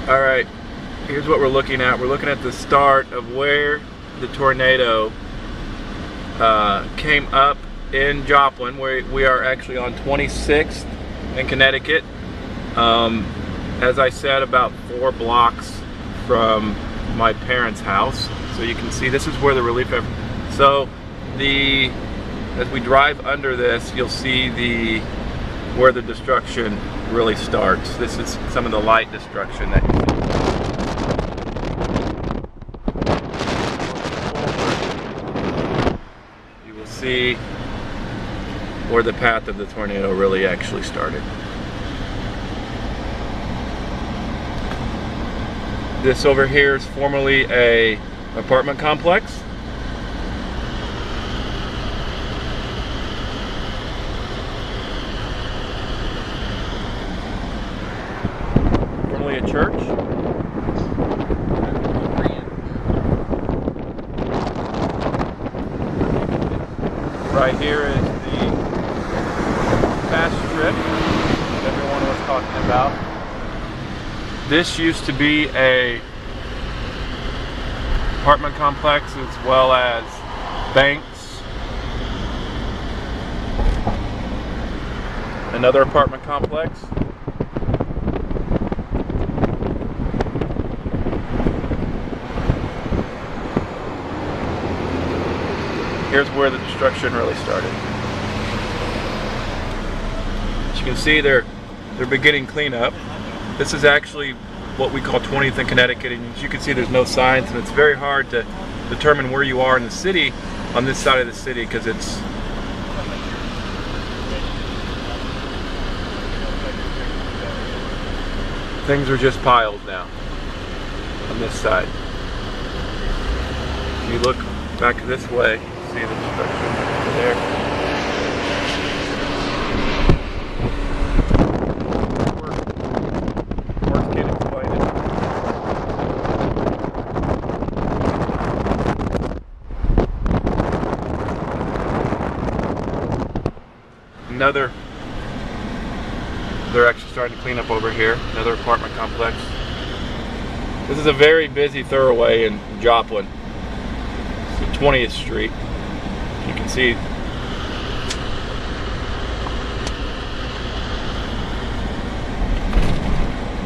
Alright, here's what we're looking at. We're looking at the start of where the tornado came up in Joplin, where we are actually on 26th in Connecticut. As I said, about 4 blocks from my parents' house. So you can see this is where the relief effort. So as we drive under this, you'll see where the destruction really starts. This is some of the light destruction that you see. You will see where the path of the tornado really actually started. This over here is formerly an apartment complex. Formerly a church. Right here is the fast strip that everyone was talking about. This used to be a apartment complex as well as banks. Another apartment complex. Here's where the destruction really started. As you can see, they're beginning cleanup. This is actually what we call 20th in Connecticut, and as you can see, there's no signs, and it's very hard to determine where you are in the city, on this side of the city, because things are just piles now on this side. If you look back this way, see the destruction over there. They're actually starting to clean up over here, another apartment complex. This is a very busy thoroughway in Joplin. It's 20th Street. You can see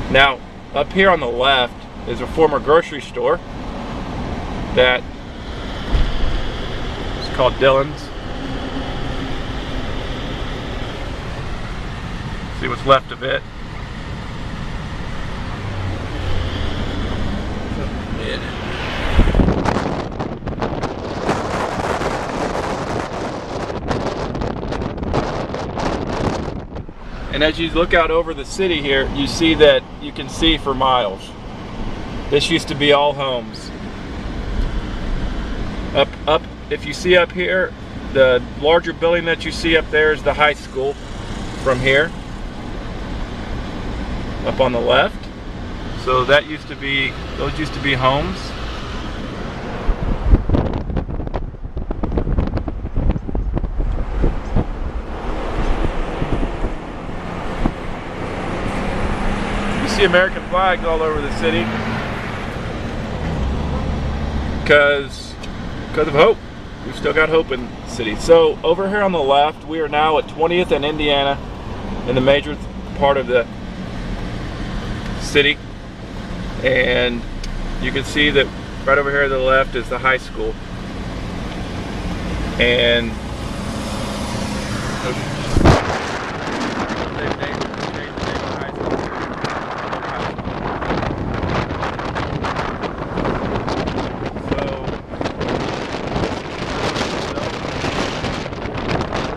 now up here on the left is a former grocery store that is called Dillon's. See what's left of it. And as you look out over the city here, you see that you can see for miles. This used to be all homes. Up, if you see up here, the larger building that you see up there is the high school from here. Up on the left. So those used to be homes. You see American flags all over the city because of hope. We've still got hope in the city. So over here on the left, we are now at 20th and Indiana in the major part of the city, and you can see that right over here to the left is the high school, and so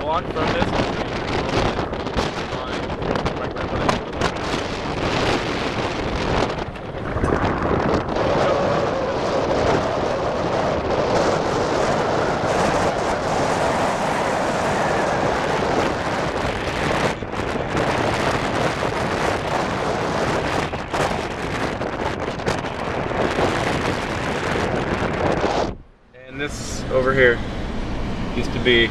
block from this. And this over here used to be